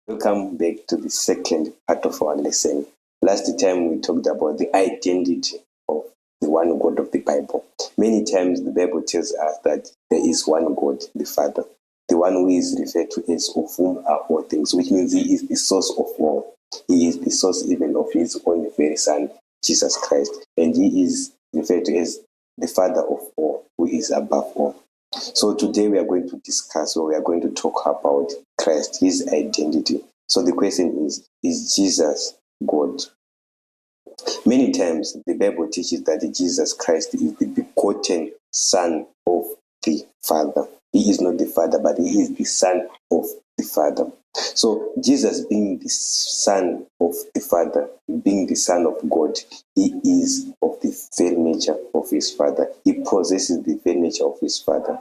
Welcome back to the second part of our lesson. Last time we talked about the identity of the one God of the Bible. Many times the Bible tells us that there is one God, the Father, the one who is referred to as of whom are all things, which means he is the source of all. He is the source even of his own very Son, Jesus Christ, and he is referred to as the Father of all, who is above all. So today we are going to discuss, or we are going to talk about Christ, his identity. So the question is Jesus God? Many times the Bible teaches that Jesus Christ is the begotten Son of the Father. He is not the Father, but he is the Son of the Father. So Jesus being the Son of the Father, being the Son of God, he is of the very nature of his Father. He possesses the very nature of his Father.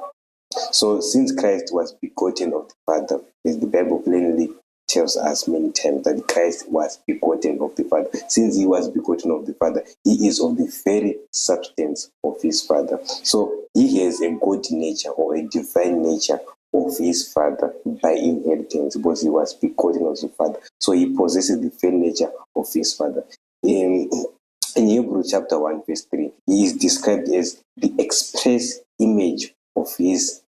So since Christ was begotten of the Father, as the Bible plainly tells us many times that Christ was begotten of the Father. Since he was begotten of the Father, he is of the very substance of his Father. So he has a God nature or a divine nature of his Father by inheritance, because he was begotten of the Father. So he possesses the very nature of his Father. In Hebrews chapter 1 verse 3, he is described as the express image of his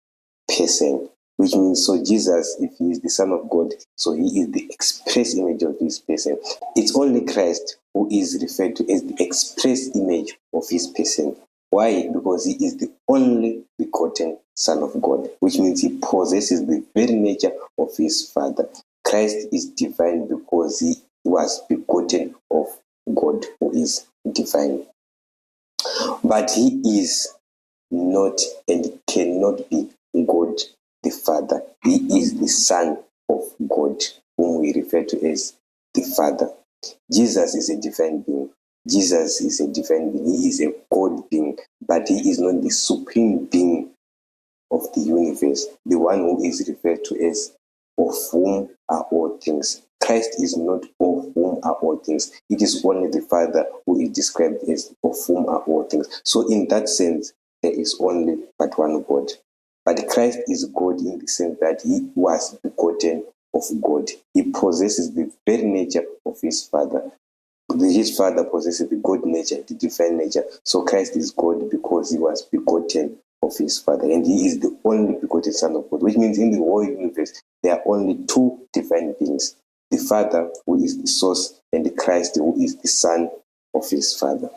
person, which means, so Jesus, if he is the Son of God, so he is the express image of his person. It's only Christ who is referred to as the express image of his person. Why? Because he is the only begotten Son of God, which means he possesses the very nature of his Father. Christ is divine because he was begotten of God, who is divine. But he is not and cannot be God the Father. He is the Son of God, whom we refer to as the Father. Jesus is a divine being. Jesus is a divine being. He is a God being, but he is not the supreme being of the universe, the one who is referred to as of whom are all things. Christ is not of whom are all things. It is only the Father who is described as of whom are all things. So in that sense, there is only but one God. But Christ is God in the sense that he was begotten of God. He possesses the very nature of his Father. His Father possesses the God nature, the divine nature. So Christ is God because he was begotten of his Father, and he is the only begotten Son of God, which means in the whole universe there are only two divine beings: the Father, who is the source, and the Christ, who is the Son of his Father.